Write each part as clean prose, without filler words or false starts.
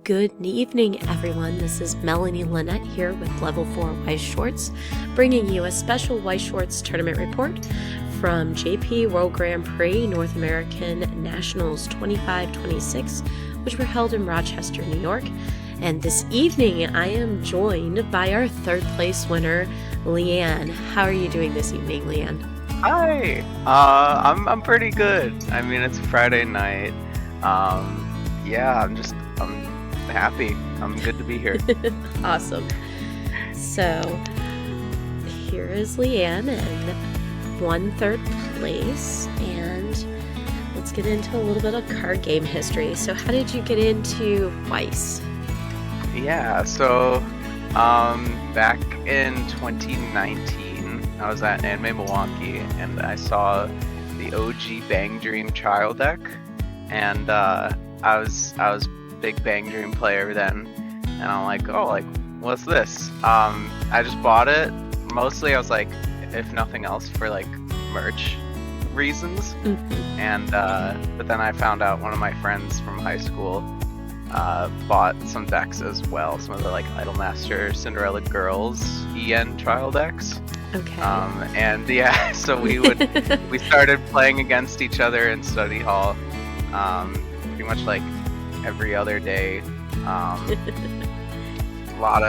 Good evening, everyone. This is Melanie Lynette here with Level 4 Weiss Schwarz, bringing you a special Weiss Schwarz tournament report from JP World Grand Prix North American Nationals 25-26, which were held in Rochester, New York. And this evening, I am joined by our third place winner, Lyanne. How are you doing this evening, Lyanne? Hi. I'm pretty good. I mean, it's Friday night. I'm happy. I'm good to be here. Awesome. So here is Lyanne in won third place, and let's get into a little bit of card game history. So how did you get into Weiss? Yeah, so back in 2019, I was at Anime Milwaukee, and I saw the OG Bang Dream trial deck, and I was big Bang Dream player then, and I'm like, what's this? I just bought it. Mostly I was like, if nothing else, for like merch reasons. And but then I found out one of my friends from high school bought some decks as well, some of the like Idolmaster Cinderella Girls EN trial decks. Okay. And yeah, so we started playing against each other in study hall, pretty much like every other day. A lot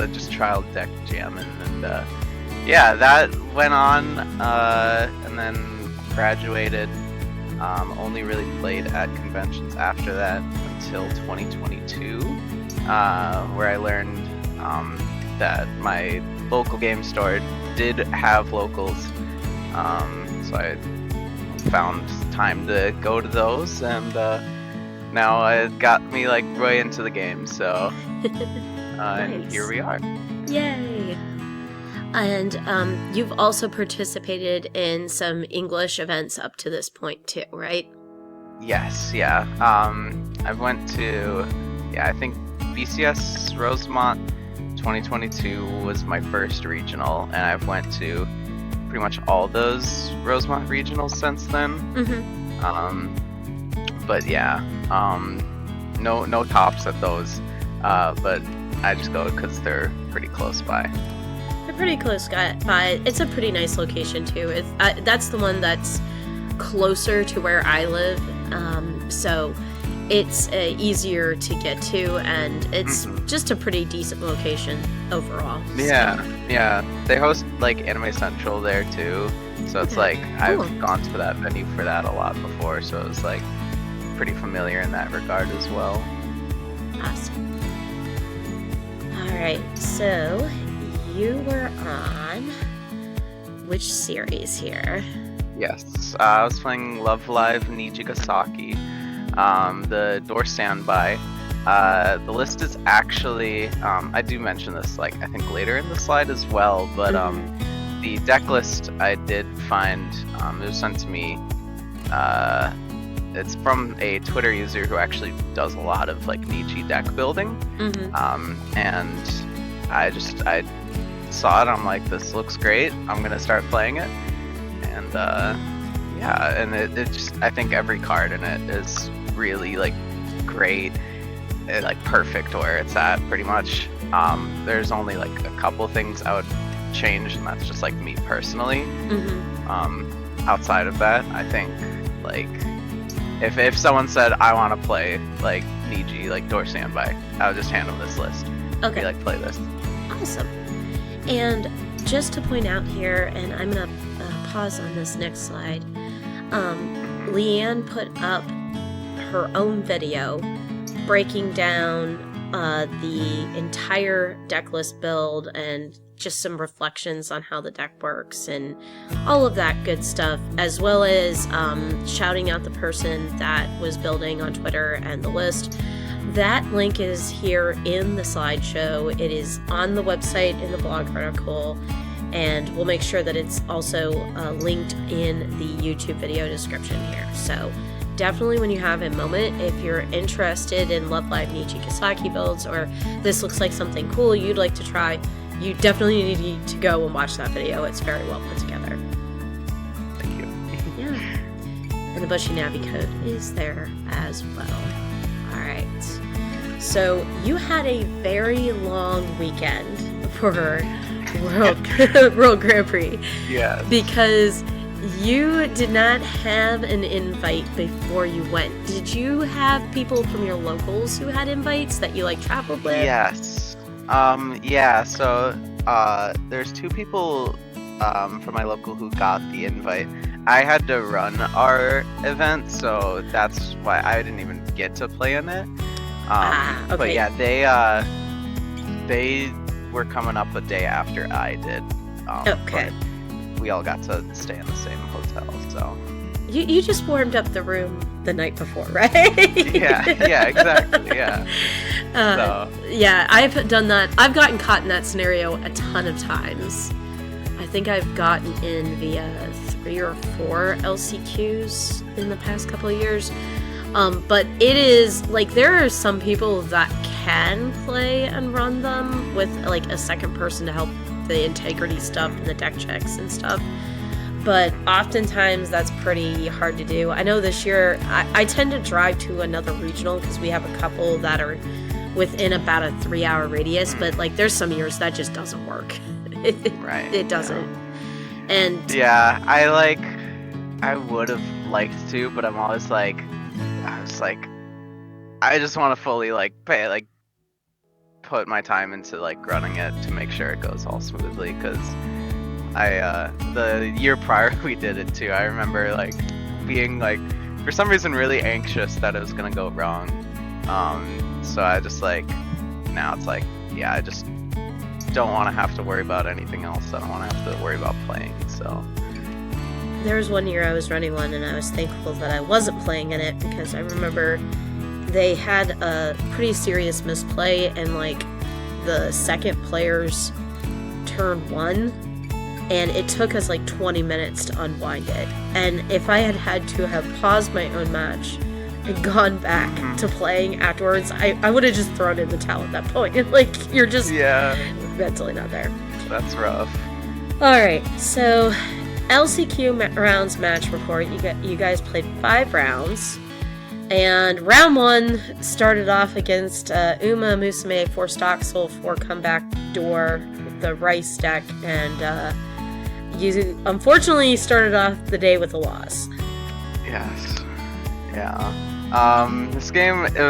of just trial deck jamming, and yeah, that went on, and then graduated. Only really played at conventions after that until 2022, where I learned that my local game store did have locals, so I found time to go to those, and now it got me like way into the game, so Nice. And here we are. Yay! And you've also participated in some English events up to this point too, right? Yes, yeah. I went to, I think BCS Rosemont 2022 was my first regional, and I've went to pretty much all those Rosemont regionals since then. But yeah, no tops at those, but I just go because they're pretty close by. They're pretty close by. It's a pretty nice location too. That's the one that's closer to where I live, so it's easier to get to, and it's just a pretty decent location overall. Yeah, yeah. They host like Anime Central there too, so it's like Cool. I've gone to that venue for that a lot before, so it's like pretty familiar in that regard as well. Awesome. Alright, so you were on which series here? Yes, I was playing Love Live Nijigasaki, the door standby. The list is actually, I do mention this like I think later in the slide as well, but the deck list I did find, it was sent to me, it's from a Twitter user who actually does a lot of like Niji deck building, and I saw it, I'm like, this looks great, I'm gonna start playing it, and yeah, and it just, I think every card in it is really like great, like perfect where it's at pretty much. There's only like a couple things I would change, and that's just like me personally. Outside of that, I think like if someone said I want to play like Niji, like door standby, I would just hand them this list. Okay. Be like, play this. Awesome. And just to point out here, and I'm going to pause on this next slide, Lyanne put up her own video breaking down the entire deck list build and just some reflections on how the deck works and all of that good stuff, as well as shouting out the person that was building on Twitter and the list. That link is here in the slideshow. It is on the website in the blog article, and we'll make sure that it's also linked in the YouTube video description here. So definitely when you have a moment, if you're interested in Love Live Nijigasaki builds, or this looks like something cool you'd like to try, you definitely need to go and watch that video. It's very well put together. Thank you. Yeah. And the Bushy Navi code is there as well. Alright. So you had a very long weekend for World Grand Prix. Yeah. Because you did not have an invite before you went. Did you have people from your locals who had invites that you like traveled with? Yes. Yeah, so there's 2 people from my local who got the invite. I had to run our event, so that's why I didn't even get to play in it. Okay. But yeah, they were coming up a day after I did. Okay. But we all got to stay in the same hotel, so. You just warmed up the room the night before, right? yeah, exactly, yeah. Yeah, I've done that. I've gotten caught in that scenario a ton of times. I think I've gotten in via 3 or 4 LCQs in the past couple of years. But it is, like, there are some people that can play and run them with, like, a second person to help the integrity stuff and the deck checks and stuff. But oftentimes that's pretty hard to do. I know this year I tend to drive to another regional because we have a couple that are within about a 3-hour radius, but like there's some years that just doesn't work. It doesn't. Yeah. And yeah, I would have liked to, but I'm always like, I just want to fully put my time into like running it to make sure it goes all smoothly, because the year prior we did it too, I remember like being like for some reason really anxious that it was gonna go wrong. So I just like, now it's like, yeah, I just don't want to have to worry about anything else. I don't want to have to worry about playing. So there was one year I was running one and I was thankful that I wasn't playing in it, because I remember they had a pretty serious misplay and like the second player's turn 1, and it took us like 20 minutes to unwind it. And if I had to have paused my own match and gone back to playing afterwards, I would have just thrown in the towel at that point. Like, you're just mentally not there. That's rough. Alright, so LCQ rounds match report. You guys played 5 rounds. And round 1 started off against Uma Musume for Stocksoul for Comeback Door, the Rice deck, and you unfortunately started off the day with a loss. Yes. Yeah. This game, it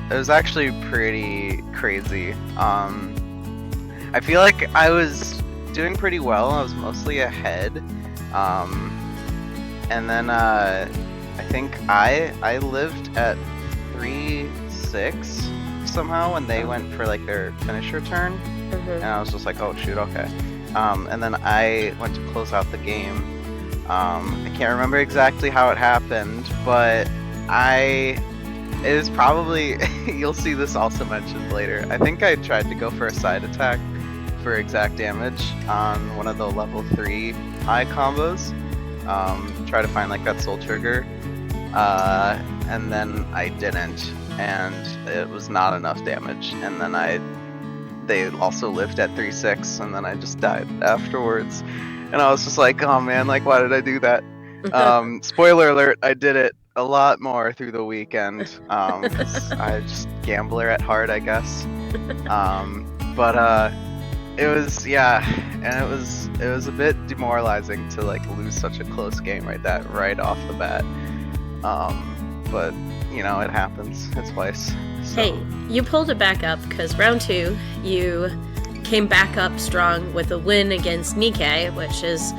was actually pretty crazy. I feel like I was doing pretty well. I was mostly ahead. And then I think I lived at 3-6 somehow when they went for like their finisher turn, and I was just like, oh shoot, okay. And then I went to close out the game. I can't remember exactly how it happened, but it was probably you'll see this also mentioned later. I think I tried to go for a side attack for exact damage on one of the level 3 high combos. Try to find like that soul trigger. And then I didn't, and it was not enough damage, and then they also lived at 3-6, and then I just died afterwards, and I was just like, oh man, like why did I do that? Spoiler alert, I did it a lot more through the weekend, 'cause I just gambler at heart, I guess. But it was, yeah, and it was a bit demoralizing to like lose such a close game right off the bat. But you know, it happens. It's twice. So. Hey, you pulled it back up because round 2, you came back up strong with a win against Nikkei, which is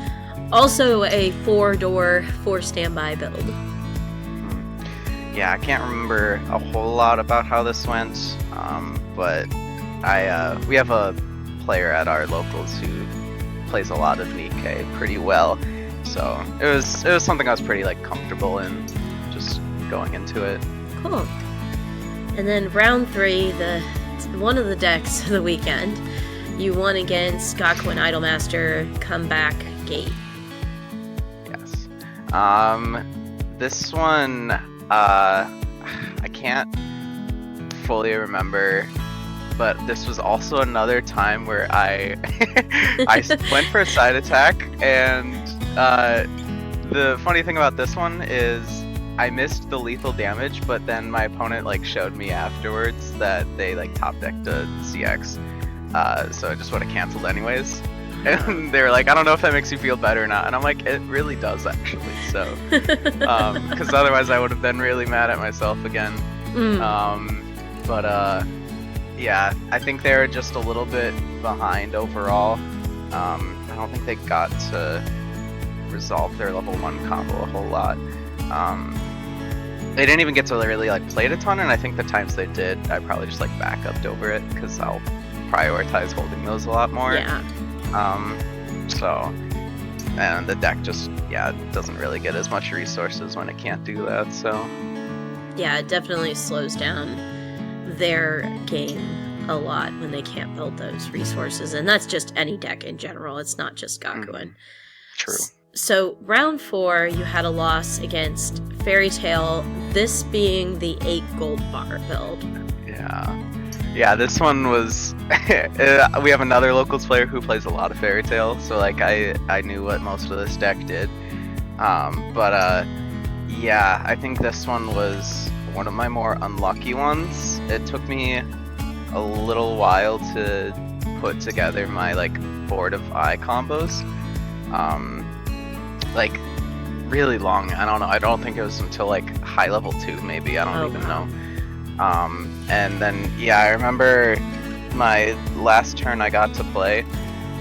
also a 4-door, 4-standby build. Yeah, I can't remember a whole lot about how this went, but we have a player at our locals who plays a lot of Nikkei pretty well, so it was something I was pretty like comfortable in, just going into it. Cool. And then round 3, one of the decks of the weekend, you won against Gakuen Idolmaster Comeback Gate. Yes. This one, I can't fully remember, but this was also another time where I went for a side attack, and the funny thing about this one is I missed the lethal damage, but then my opponent like showed me afterwards that they like top decked a CX, so it just would have canceled anyways. And they were like, I don't know if that makes you feel better or not, and I'm like, it really does actually. So, because otherwise I would have been really mad at myself again. Yeah, I think they were just a little bit behind overall. I don't think they got to resolve their level 1 combo a whole lot. They didn't even get to really like play it a ton, and I think the times they did, I probably just like backupped over it because I'll prioritize holding those a lot more. Yeah. And the deck just doesn't really get as much resources when it can't do that. So yeah, it definitely slows down their game a lot when they can't build those resources, and that's just any deck in general. It's not just Gakuen. True. So round 4, you had a loss against Fairy Tail, this being the 8 gold bar build. Yeah, this one was we have another locals player who plays a lot of Fairy Tail, so like I knew what most of this deck did. Yeah, I think this one was one of my more unlucky ones. It took me a little while to put together my like board of eye combos. Like really long. I don't know. I don't think it was until like high level 2 maybe. I don't even know. And then I remember my last turn I got to play.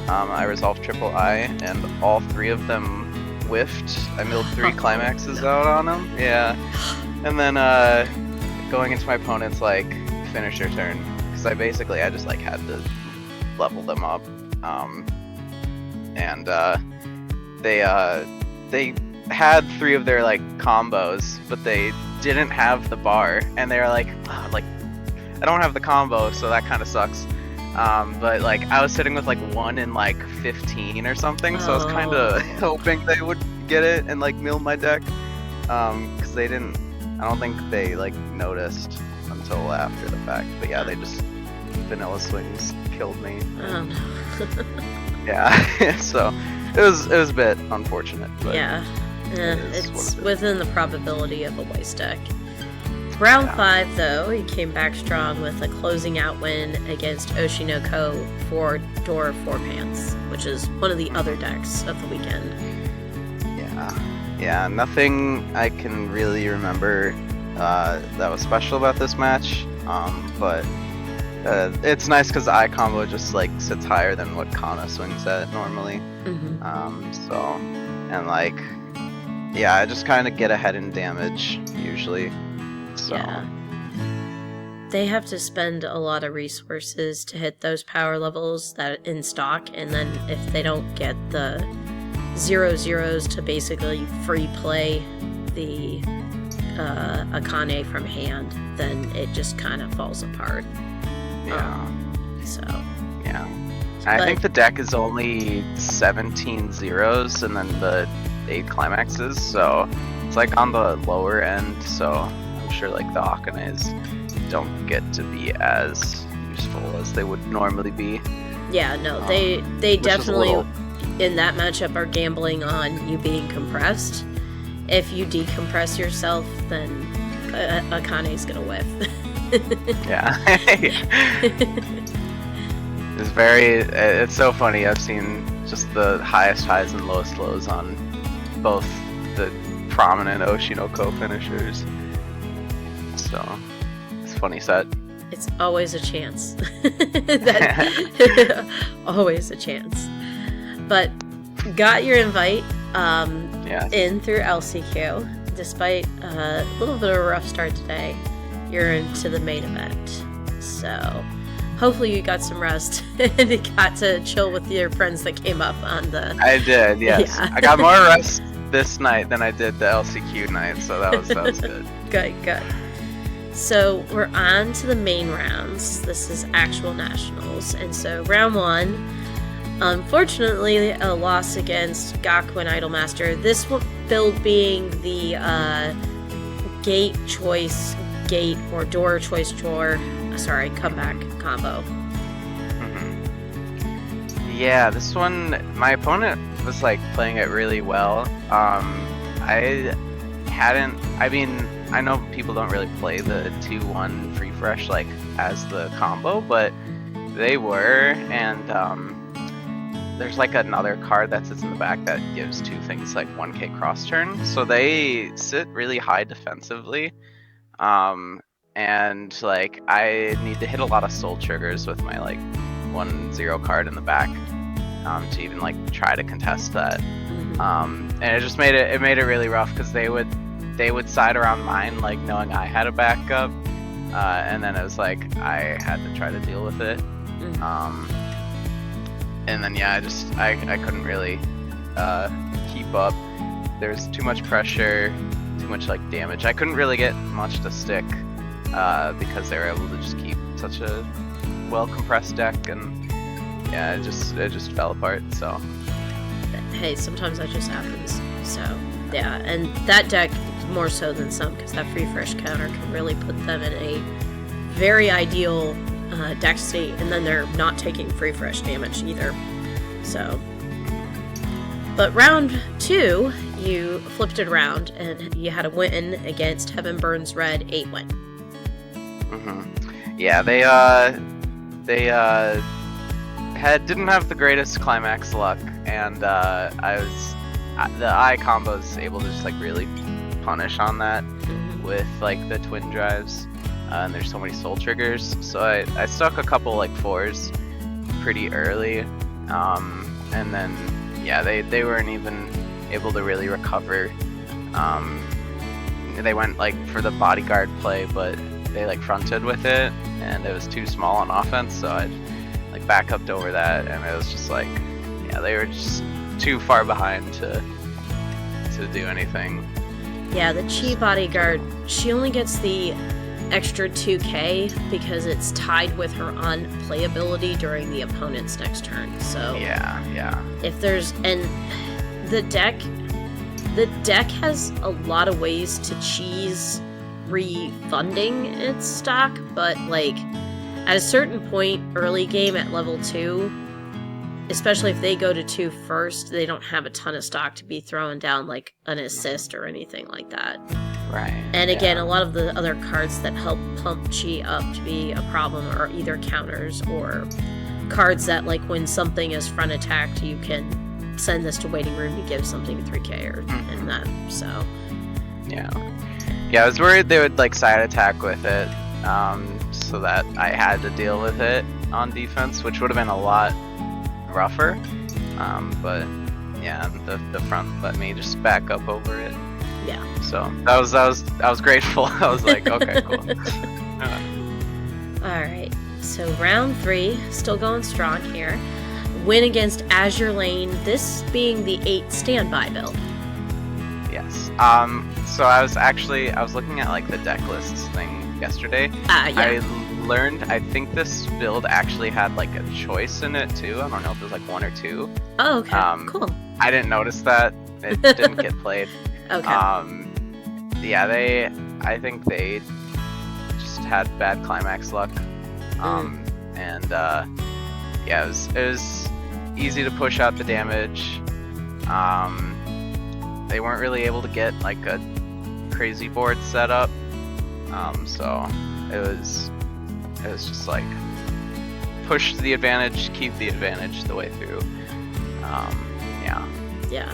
I resolved triple eye, and all 3 of them whiffed. I milled 3 climaxes out on them. Yeah. And then going into my opponent's like finisher turn, because I just like had to level them up. And they had 3 of their like combos, but they didn't have the bar, and they were like, oh, like I don't have the combo, so that kind of sucks. But like I was sitting with like 1 in like 15 or something, so I was kind of hoping they would get it and like mill my deck, because they didn't. I don't think they like noticed until after the fact. But yeah, they just vanilla swings killed me. Yeah, so it was a bit unfortunate. But yeah, it's within the probability of a waste deck. Round 5, though, he came back strong with a closing out win against Oshinoko for Door 4 Pants, which is one of the other decks of the weekend. Yeah, nothing I can really remember that was special about this match, but it's nice because eye combo just like sits higher than what Kana swings at normally. And like, I just kind of get ahead in damage usually. So. Yeah. They have to spend a lot of resources to hit those power levels that in stock, and then if they don't get the 0/0s to basically free play the Akane from hand, then it just kind of falls apart. I think the deck is only 17 zeros and then the 8 climaxes, so it's like on the lower end, so I'm sure like the Akanes don't get to be as useful as they would normally be. Yeah, no, they definitely in that matchup are gambling on you being compressed. If you decompress yourself, then Akane's gonna whiff. It's so funny. I've seen just the highest highs and lowest lows on both the prominent Oshinoko finishers. So it's a funny set. It's always a chance. Always a chance. But got your invite in through LCQ. Despite a little bit of a rough start today, you're into the main event. So hopefully you got some rest and you got to chill with your friends that came up on the... I did, yes. Yeah. I got more rest this night than I did the LCQ night, so that was good. Good. So we're on to the main rounds. This is actual nationals. And so round 1, unfortunately, a loss against Gakuen Idolmaster. This build being the gate choice, gate, or door choice drawer. Sorry, comeback combo. Yeah, this one, my opponent was like playing it really well. I hadn't. I mean, I know people don't really play the 2-1 free fresh like as the combo, but they were, and there's like another card that sits in the back that gives 2 things like 1k cross turn, so they sit really high defensively. And like I need to hit a lot of soul triggers with my like 1/0 card in the back to even like try to contest that. And it just made it really rough because they would side around mine like knowing I had a backup, and then it was like I had to try to deal with it. And then yeah, I couldn't really keep up. There's too much pressure, too much like damage. I couldn't really get much to stick because they were able to just keep such a well compressed deck, and yeah, it just fell apart. So hey, sometimes that just happens. So yeah, and that deck more so than some, because that free fresh counter can really put them in a very ideal deck state, and then they're not taking free fresh damage either. So, but round 2, you flipped it around and you had a win against Heaven Burns Red 8-win. Yeah, they didn't have the greatest climax luck, and the I combo was able to just like really punish on that with like the twin drives. And there's so many soul triggers, so I stuck a couple like 4s pretty early, and then yeah, they weren't even able to really recover. They went like for the bodyguard play, but they like fronted with it, and it was too small on offense, so I like back upped over that, and it was just like, yeah, they were just too far behind to do anything. Yeah, the Chi bodyguard, she only gets the extra 2k because it's tied with her unplayability during the opponent's next turn. So yeah, if there's, and the deck has a lot of ways to cheese refunding its stock, but like at a certain point early game at level 2, especially if they go to 2 first, they don't have a ton of stock to be throwing down like an assist or anything like that. Right. And again, a lot of the other cards that help pump Chi up to be a problem are either counters or cards that, like, when something is front attacked, you can send this to waiting room to give something a 3k or and that. So yeah, I was worried they would like side attack with it, so that I had to deal with it on defense, which would have been a lot rougher. But yeah, the front let me just back up over it. Yeah. So I was grateful. I was like, okay, cool. All right. So round 3, still going strong here. Win against Azure Lane. This being the 8 standby build. Yes. So I was looking at like the deck lists thing yesterday. Yeah. I learned, I think this build actually had like a choice in it too. I don't know if it was like 1 or 2. Oh, okay. Cool. I didn't notice that. It didn't get played. Okay. Yeah, I think they just had bad climax luck. And yeah, it was easy to push out the damage. They weren't really able to get like a crazy board set up. So it was just like push the advantage, keep the advantage the way through. Yeah.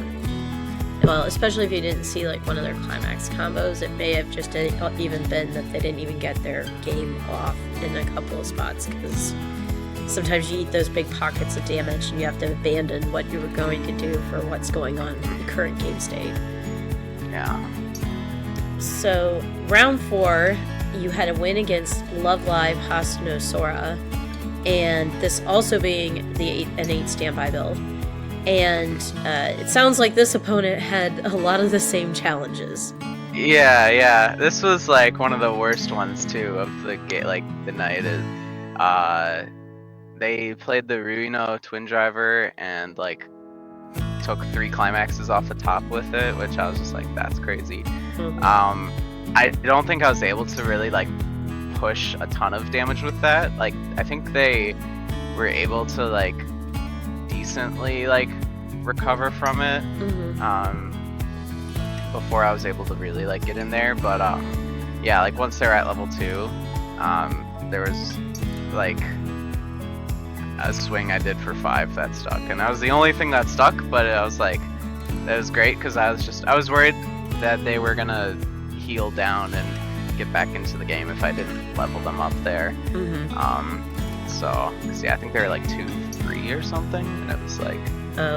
Well, especially if you didn't see like one of their climax combos, it may have just even been that they didn't even get their game off in a couple of spots, because sometimes you eat those big pockets of damage and you have to abandon what you were going to do for what's going on in the current game state. Yeah. So round 4, you had a win against Love Live Hastanosora, and this also being an 8 standby build. And it sounds like this opponent had a lot of the same challenges. Yeah. This was like one of the worst ones too of the like the night. They played the Ruino Twin Driver and like took 3 climaxes off the top with it, which I was just like, that's crazy. I don't think I was able to really like push a ton of damage with that. Like I think they were able to like decently like recover from it. before I was able to really like get in there. But yeah, like once they're at level 2, there was like a swing I did for 5 that stuck, and that was the only thing that stuck. But I was like, that was great because I was worried that they were gonna heal down and get back into the game if I didn't level them up there. So, 'cause, yeah, I think they were like 2-3 or something, and it was like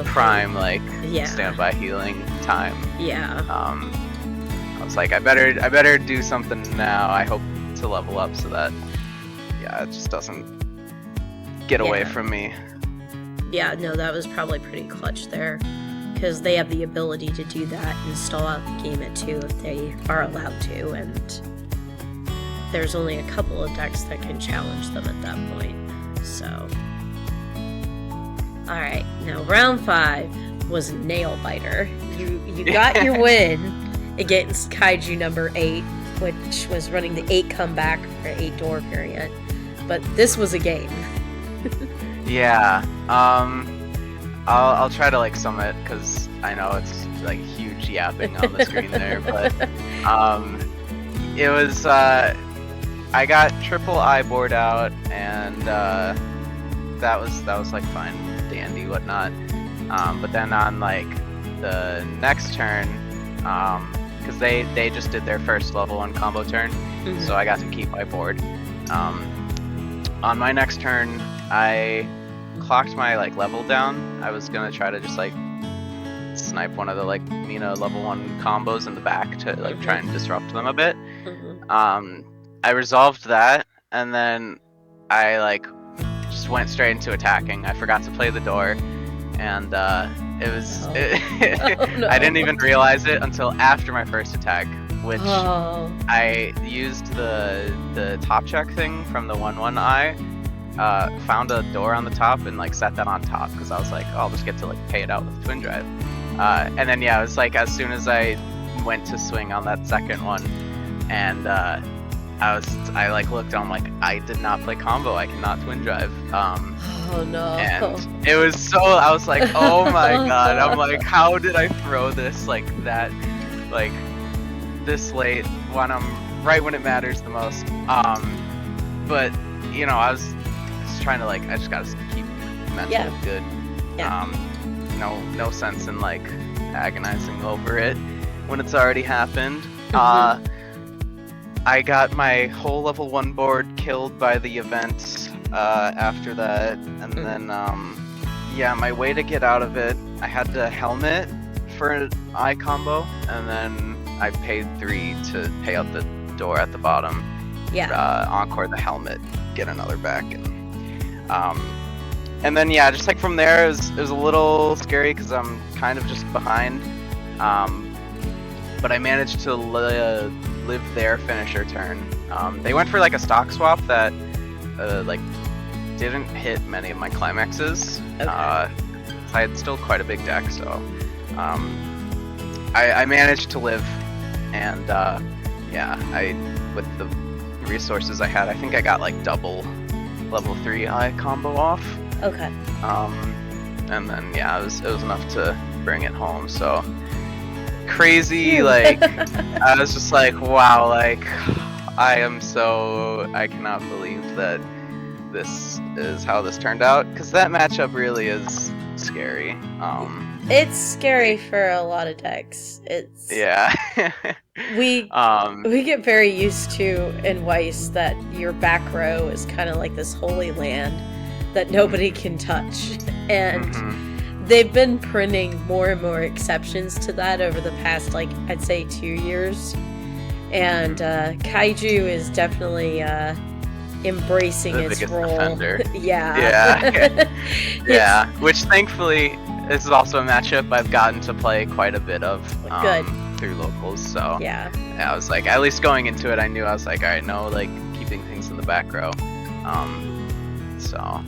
prime like standby healing time. I was like, I better do something now. I hope to level up so that it just doesn't get away from me. Yeah, no, that was probably pretty clutch there, because they have the ability to do that and stall out the game at 2 if they are allowed to, and there's only a couple of decks that can challenge them at that point. So, alright, now round 5 was Nail Biter. You got your win against Kaiju number 8, which was running the 8 comeback or 8 door variant, but this was a game. Yeah, I'll try to like sum it, because I know it's like huge yapping on the screen there, but it was I got triple I board out, and that was like fine, dandy, whatnot. But then on like the next turn, because they just did their first level 1 combo turn, so I got to keep my board. On my next turn, I clocked my like level down. I was gonna try to just like snipe one of the like Mina level 1 combos in the back to like try and disrupt them a bit. I resolved that, and then I like just went straight into attacking. I forgot to play the door, and it was no. I didn't even realize it until after my first attack, which I used the top check thing from the 1/1 found a door on the top and like set that on top, because I was like, oh, I'll just get to like pay it out with Twin Drive. And then it was like as soon as I went to swing on that second one, and I like looked, I'm like, I did not play combo, I cannot Twin Drive. Oh no. And it was so, I was like, oh my god, I'm like, how did I throw this like that, like this late when right when it matters the most. But you know, I was trying to like, I just gotta keep mental good. No sense in like agonizing over it when it's already happened. I got my whole level 1 board killed by the event after that, and then my way to get out of it, I had to helmet for an eye combo, and then I paid 3 to pay out the door at the bottom. Encore the helmet, get another back, and then just like from there, it was a little scary because I'm kind of just behind, but I managed to live their finisher turn. They went for like a stock swap that like didn't hit many of my climaxes. I had still quite a big deck, so I managed to live, and I with the resources I had, I think I got like double level 3 eye combo off. And then it was enough to bring it home. So crazy, like I was just like, wow, like I cannot believe that this is how this turned out, because that matchup really is scary. It's scary for a lot of decks. It's we get very used to in Weiss that your back row is kind of like this holy land that nobody can touch, and they've been printing more and more exceptions to that over the past, like, I'd say 2 years, and Kaiju is definitely embracing its role. Which thankfully this is also a matchup I've gotten to play quite a bit of through locals, so I was like, at least going into it, I knew, I was like, alright, no, like, keeping things in the back row. So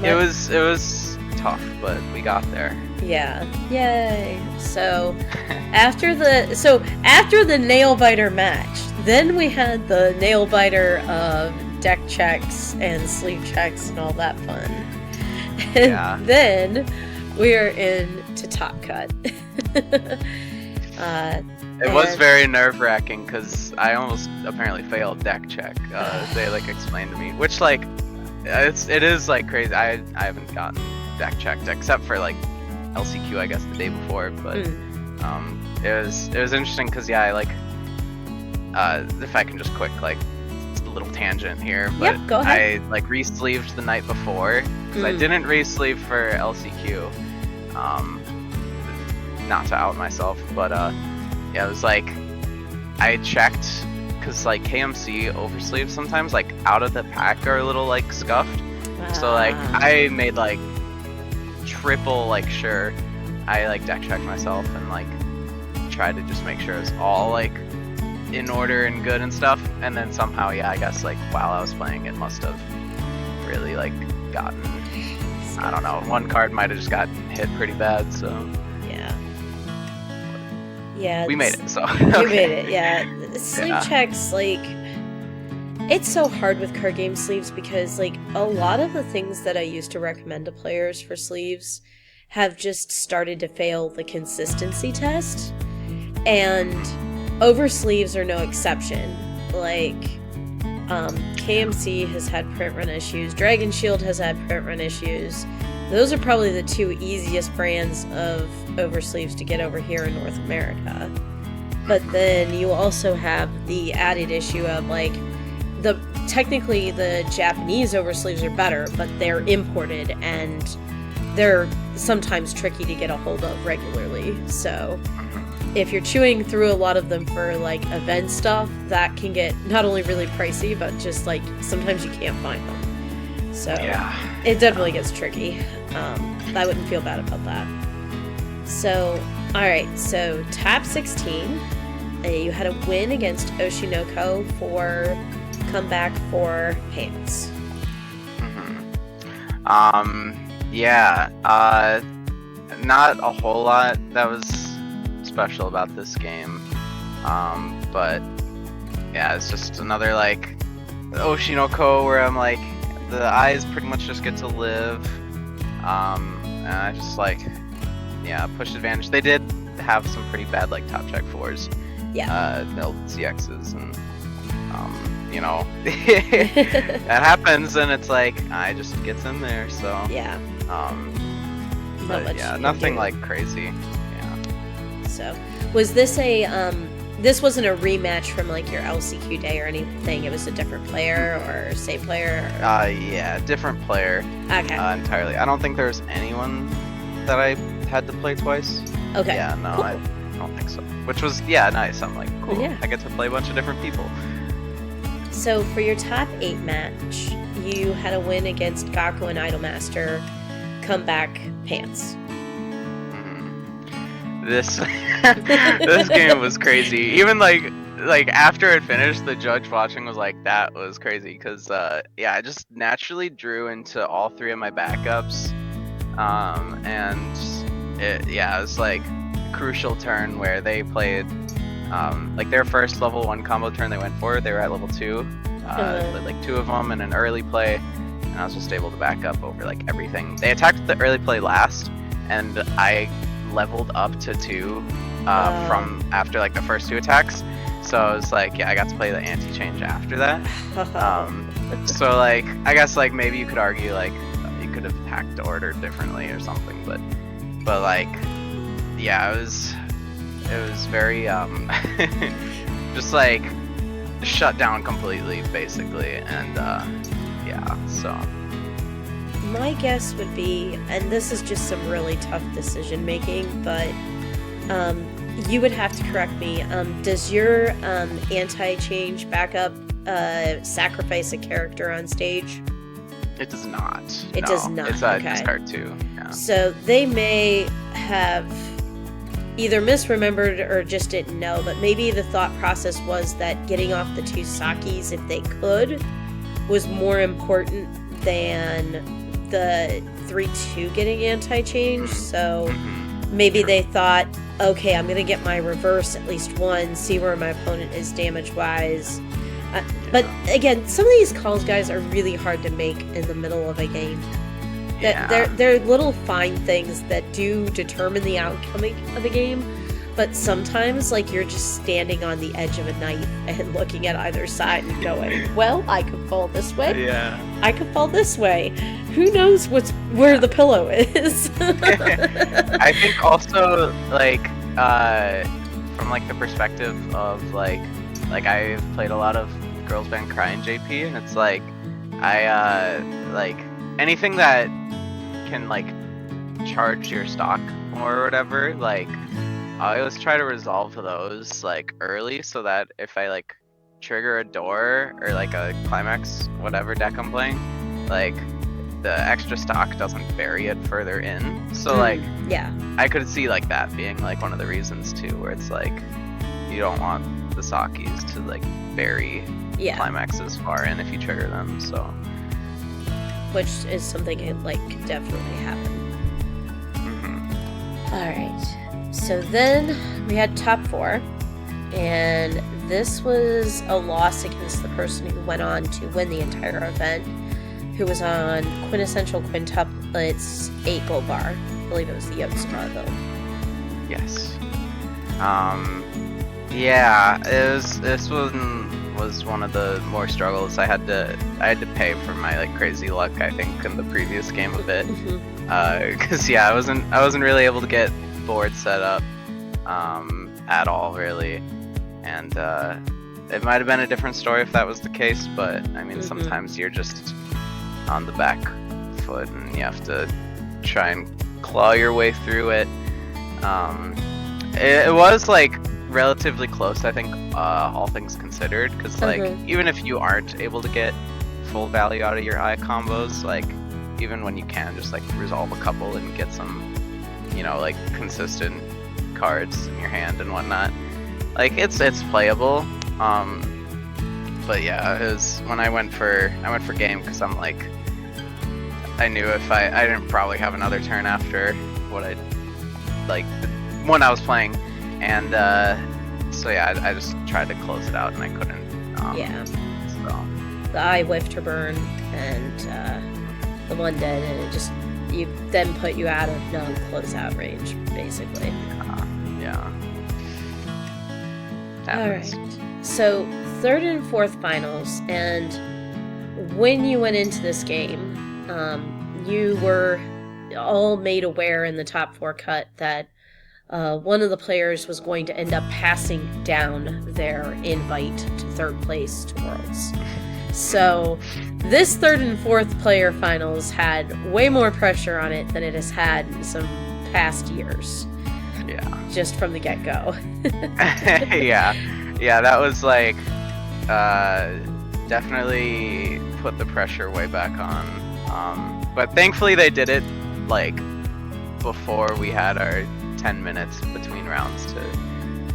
it was tough, but we got there. Yay. So after the nail biter match, then we had the nail biter of deck checks and sleeve checks and all that fun. And then we are into Top Cut. It was very nerve-wracking because I almost apparently failed deck check. They like explained to me, which like it is like crazy. I haven't gotten deck checked except for like LCQ, I guess, the day before. But it was interesting because I like if I can just quick like a little tangent here, but yep, go ahead. I like re-sleeved the night before because I didn't re-sleeve for LCQ. Not to out myself, but yeah, it was like I checked because like KMC oversleeves sometimes like out of the pack are a little like scuffed, so like I made like triple like sure I like deck checked myself and like tried to just make sure it was all like in order and good and stuff, and then somehow I guess like while I was playing it must have really like gotten, I don't know, one card might have just gotten hit pretty bad, so yeah, we made it, so we made it. Yeah, sleeve checks, like it's so hard with card game sleeves because like a lot of the things that I used to recommend to players for sleeves have just started to fail the consistency test, and oversleeves are no exception. Like KMC has had print run issues, Dragon Shield has had print run issues. Those are probably the two easiest brands of oversleeves to get over here in North America. But then you also have the added issue of like technically the Japanese oversleeves are better, but they're imported and they're sometimes tricky to get a hold of regularly. So if you're chewing through a lot of them for like event stuff, that can get not only really pricey, but just like sometimes you can't find them. So it definitely gets tricky. I wouldn't feel bad about that. So, alright, so Tap 16, you had a win against Oshinoko for Comeback for Pants. Not a whole lot that was special about this game. But yeah, it's just another like Oshinoko where I'm like, the eyes pretty much just get to live, and I just like, pushed advantage. They did have some pretty bad like top check 4s, milled CXs, and you know, that happens, and it's like I just gets in there. So but nothing like crazy. So was this this wasn't a rematch from like your LCQ day or anything? It was a different player or same player? Different player. Okay. Entirely. I don't think there's anyone that I had to play twice. Okay. Yeah, no, cool. I don't think so. Which was, nice. I'm like, cool. Yeah. I get to play a bunch of different people. So for your top 8 match, you had a win against Gakko and Idolmaster, Comeback Pants. This this game was crazy. Even like after it finished, the judge watching was like, that was crazy because I just naturally drew into all 3 of my backups, and it was like a crucial turn where they played like their first level 1 combo turn they went for. They were at level 2, like 2 of them in an early play, and I was just able to back up over like everything. They attacked the early play last, and I leveled up to 2 from after like the first 2 attacks, so I was like, I got to play the anti-change after that. So like I guess like maybe you could argue like you could have hacked the order differently or something, but like it was very just like shut down completely basically, and so my guess would be, and this is just some really tough decision making, but you would have to correct me. Does your anti-change backup sacrifice a character on stage? It does not. It does not. It's a discard too. Yeah. So they may have either misremembered or just didn't know, but maybe the thought process was that getting off the 2 Sakis if they could was more important than the 3-2 getting anti-change. So maybe they thought, okay, I'm gonna get my reverse at least 1, see where my opponent is damage wise. But again, some of these calls, guys, are really hard to make in the middle of a game. They're little fine things that do determine the outcome of a game, But sometimes, like, you're just standing on the edge of a knife and looking at either side and going, well, I could fall this way. Yeah. I could fall this way. Who knows where the pillow is? I think also, like, from, like, the perspective of, like I've played a lot of Girls Band Crying JP, and it's like, like, anything that can, like, charge your stock or whatever, like, I always try to resolve those, like, early, so that if I, like, trigger a door or, like, a climax, whatever deck I'm playing, like, the extra stock doesn't bury it further in. So, like, yeah, I could see, like, that being, like, one of the reasons, too, where it's, like, you don't want the Sakis to, like, bury climaxes far in if you trigger them, so. Which is something that, like, could definitely happen. Alright, so then we had top 4, and this was a loss against the person who went on to win the entire event, who was on Quintessential Quintuplets 8 Gold Bar. I believe it was the Yotsumar build. Yes. Yeah, this one was one of the more struggles. I had to pay for my, like, crazy luck, I think, in the previous game a bit. Cause yeah, I wasn't really able to get board set up at all, really, and it might have been a different story if that was the case, but I mean, sometimes you're just on the back foot and you have to try and claw your way through it. It was, like, relatively close, I think, all things considered, because, like, even if you aren't able to get full value out of your eye combos, like, even when you can just, like, resolve a couple and get some, you know, like, consistent cards in your hand and whatnot, like, it's playable. But yeah, it was when I went for game, because I'm like, I knew if I didn't probably have another turn after what I, like, the one I was playing, and so yeah, I just tried to close it out and I couldn't. So the eye whiffed her burn, and the one did, and it just then put you out of non-closeout range, basically. Yeah. Alright, so 3rd and 4th finals, and when you went into this game, you were all made aware in the top 4 cut that one of the players was going to end up passing down their invite to 3rd place to Worlds. So this 3rd and 4th player finals had way more pressure on it than it has had in some past years. Yeah. Just from the get-go. Yeah, that was, like, definitely put the pressure way back on. But thankfully they did it, like, before we had our 10 minutes between rounds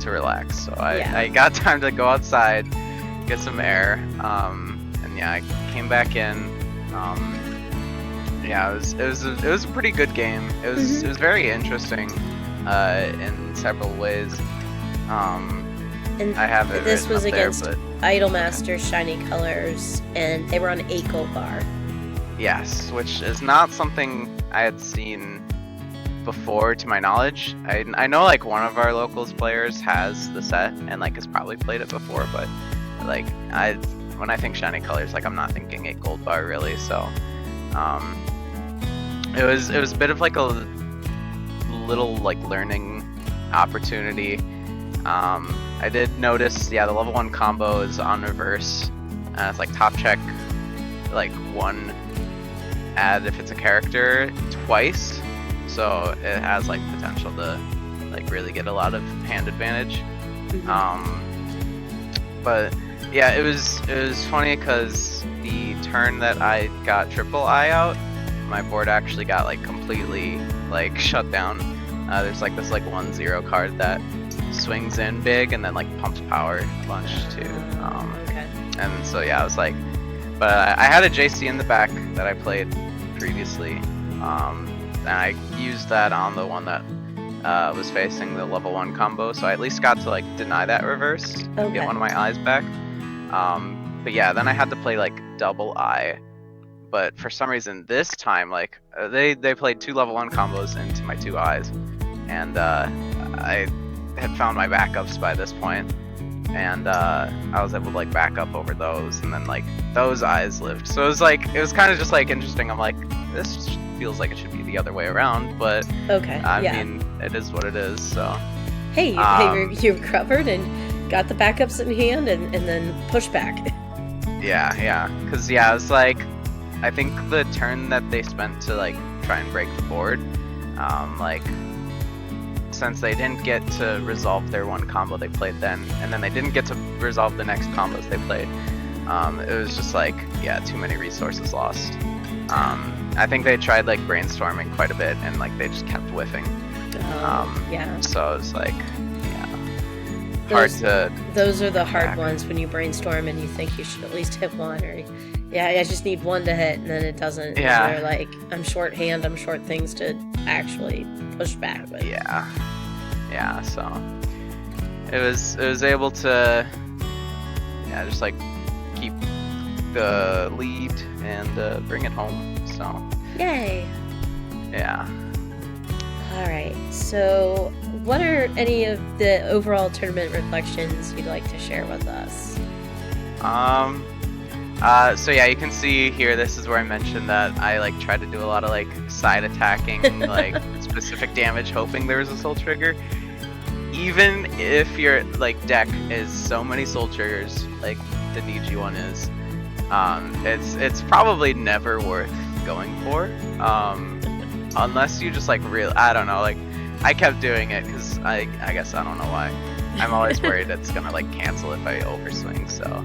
to relax. So I got time to go outside, get some air, and yeah, I came back in. Yeah, it was a pretty good game. It was very interesting in several ways. And I have it. This was against there, Idolmaster Shiny Colors, and they were on 8 Gold Bar. Yes, which is not something I had seen before, to my knowledge. I know, like, one of our locals players has the set and, like, has probably played it before, but, like, when I think Shiny Colors, like, I'm not thinking 8 Gold Bar, really. So it was a bit of, like, a little, like, learning opportunity. I did notice, yeah, the level 1 combo is on reverse. It's like top check, like, 1 add if it's a character twice, so it has, like, potential to, like, really get a lot of hand advantage. But yeah, it was funny because the turn that I got triple eye out, my board actually got, like, completely, like, shut down. There's, like, this, like, 1/0 card that swings in big and then, like, pumps power a bunch too. And so yeah, I was like, but I had a JC in the back that I played previously, and I used that on the one that was facing the level 1 combo, so I at least got to, like, deny that reverse, get one of my eyes back. But yeah, then I had to play, like, double eye, but for some reason this time, like, they played 2 level 1 combos into my 2 eyes, and I had found my backups by this point, and I was able to like back up over those, and then like those eyes lived. So it was kind of just like interesting. I'm like, this feels like it should be the other way around, but Okay. I yeah. mean, it is what it is. So Hey, you recovered and got the backups in hand, and then push back. yeah, because yeah, it's like I think the turn that they spent to like try and break the board, like since they didn't get to resolve their one combo they played then, and then they didn't get to resolve the next combos they played, it was just like, yeah, too many resources lost. I think they tried like brainstorming quite a bit, and like they just kept whiffing. Yeah. So it's like, yeah, hard to. Those are the hard back. ones when you brainstorm and you think you should at least hit one, or yeah, I just need one to hit, and then it doesn't. Yeah. And they're like, I'm short things to actually push back with. Yeah. So it was able to, yeah, just like keep the lead and bring it home. So Yay! yeah. All right. So, what are any of the overall tournament reflections you'd like to share with us? So yeah, you can see here, this is where I mentioned that I like tried to do a lot of like side attacking, like specific damage, hoping there was a soul trigger. Even if your like deck is so many soul triggers, like the DG one is, it's probably never worth going for, unless you just like I don't know, like I kept doing it because I guess I don't know why. I'm always worried it's gonna like cancel if I overswing. So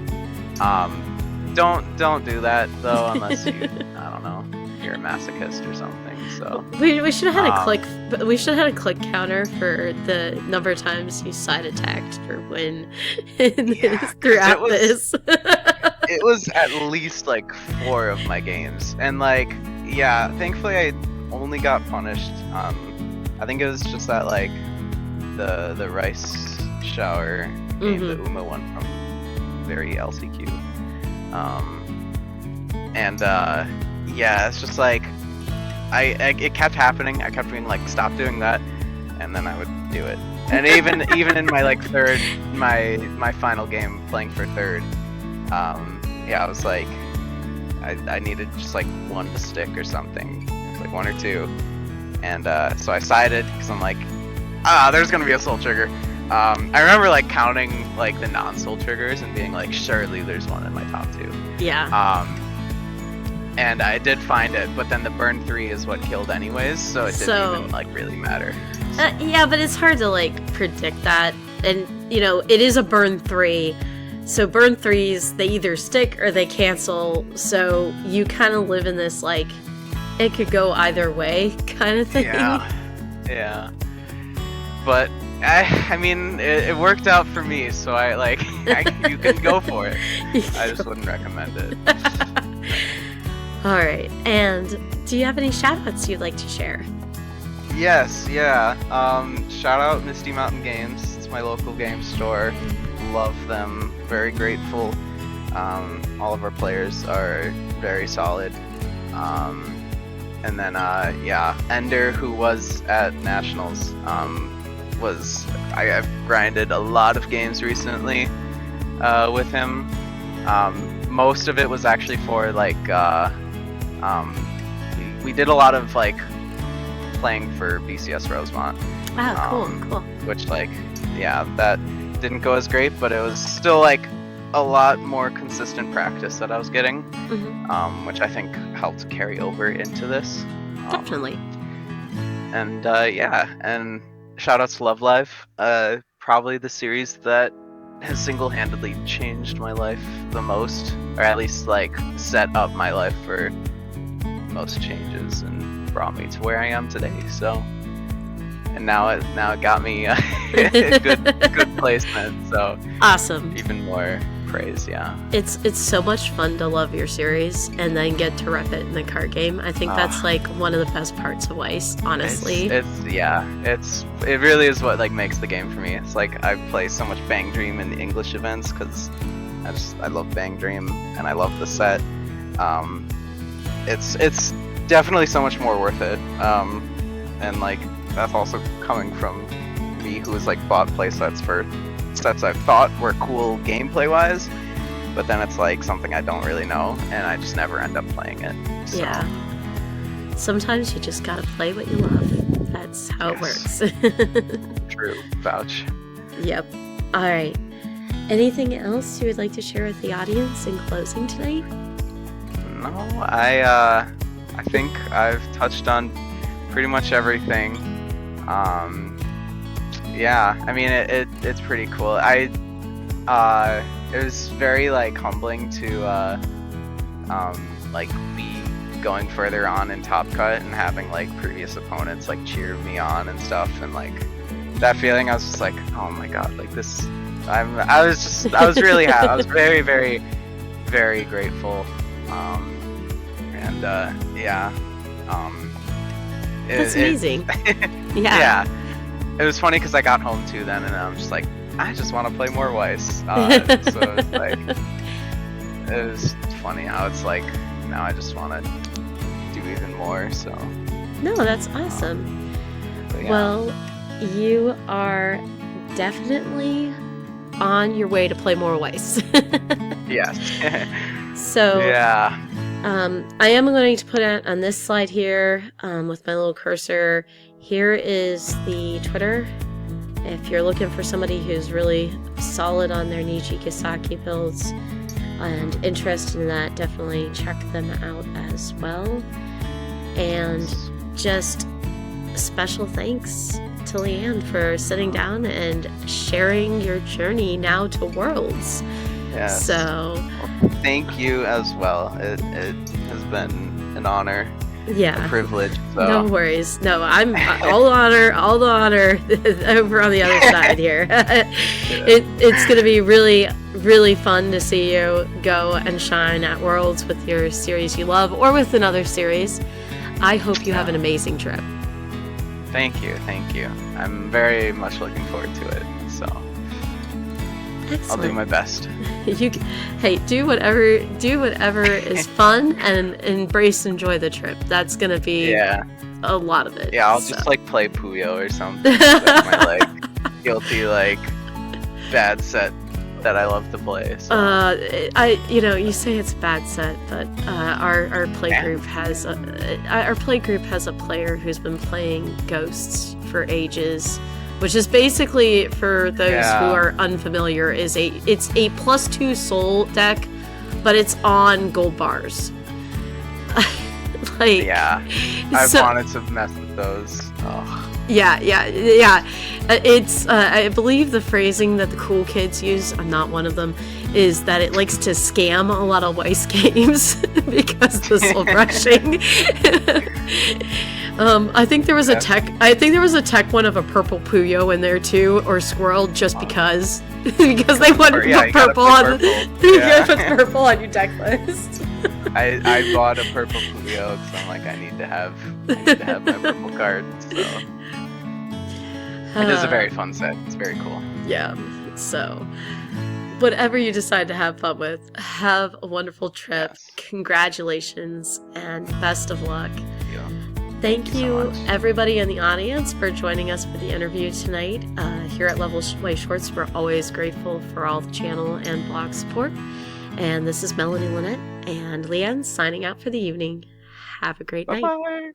don't do that though, unless you I don't know, you're a masochist or something. So we should have had a click. We should have had a click counter for the number of times you side attacked for win throughout this. It was at least like 4 of my games, and like yeah, thankfully I only got punished. I think it was just that like the rice shower game, the Uma one from very LCQ. Yeah, it's just like it kept happening. I kept being like, stop doing that, and then I would do it. And even in my like third, my final game playing for third, yeah, I was like, I needed just like 1 to stick or something, like 1 or 2, and so I sided because I'm like, there's gonna be a soul trigger. I remember like counting like the non-soul triggers and being like, surely there's one in my top 2. Yeah. And I did find it, but then the burn 3 is what killed anyways, so it didn't even like really matter. Yeah, but it's hard to like predict that, and you know it is a burn 3, so burn 3s they either stick or they cancel. So you kind of live in this like it could go either way kind of thing. Yeah. But I mean, it worked out for me, so I like you can go for it. I just wouldn't recommend it. All right, and do you have any shoutouts you'd like to share? Yes, yeah. Shout out Misty Mountain Games. It's my local game store. Love them. Very grateful. All of our players are very solid. And then yeah, Ender, who was at Nationals, I've grinded a lot of games recently with him. Most of it was actually for like we did a lot of like playing for BCS Rosemont. Cool. Which like, yeah, that didn't go as great, but it was still like a lot more consistent practice that I was getting, which I think helped carry over into this. Definitely. And yeah, and shout outs to Love Live, probably the series that has single-handedly changed my life the most, or at least like set up my life for most changes and brought me to where I am today. So, and now it got me a good placement. So awesome. Even more praise, yeah. It's so much fun to love your series and then get to rep it in the card game. I think that's like one of the best parts of Weiss, honestly. It really is what like makes the game for me. It's like I play so much Bang Dream in the English events because I love Bang Dream and I love the set. It's definitely so much more worth it. And like that's also coming from me who's like bought play sets for sets I thought were cool gameplay wise, but then it's like something I don't really know, and I just never end up playing it. So. Yeah. Sometimes you just gotta play what you love. That's how it works. True. Vouch. Yep. All right. Anything else you would like to share with the audience in closing tonight? No, I think I've touched on pretty much everything. Yeah, I mean it's pretty cool. It was very like humbling to like be going further on in Top Cut and having like previous opponents like cheer me on and stuff, and like that feeling, I was just like, oh my god, like this. I was really happy. I was very, very, very grateful. That's amazing. Yeah. It was funny because I got home too then, and I'm just like, I just want to play more Weiss. So it's like, it was funny how it's like now I just want to do even more. So. No, that's awesome. Yeah. Well, you are definitely on your way to play more Weiss. Yes. So yeah. I am going to put it on this slide here with my little cursor. Here is the Twitter. If you're looking for somebody who's really solid on their Nijigasaki builds and interested in that, definitely check them out as well. And just special thanks to Leanne for sitting down and sharing your journey now to Worlds. Yes. So thank you as well. It has been an honor. Yeah. A privilege. So. No worries. No, I'm all the honor over on the other side here. It's going to be really, really fun to see you go and shine at Worlds with your series you love or with another series. I hope you have an amazing trip. Thank you. I'm very much looking forward to it. So excellent. I'll do my best. Hey, do whatever is fun and embrace and enjoy the trip. That's gonna be a lot of it. Yeah, I'll just like play Puyo or something. That's my like guilty like bad set that I love to play. So. You say it's a bad set, but our play group has a player who's been playing Ghosts for ages, which is basically, for those who are unfamiliar, it's a +2 soul deck, but it's on gold bars. I've wanted to mess with those. Oh. Yeah. It's I believe the phrasing that the cool kids use, I'm not one of them, is that it likes to scam a lot of Weiss games because the soul brushing. I think there was a tech one of a purple Puyo in there too, or Squirrel, just because they wanted to put purple on purple on your deck list. I bought a purple Puyo because I'm like, I need to have my purple card. So it is a very fun set. It's very cool. Yeah. So whatever you decide to have fun with, have a wonderful trip. Yes. Congratulations and best of luck. Thank you, everybody in the audience, for joining us for the interview tonight. Here at Level Way Shorts, we're always grateful for all the channel and blog support. And this is Melanie Lynette and Leanne signing out for the evening. Have a great night. Bye-bye.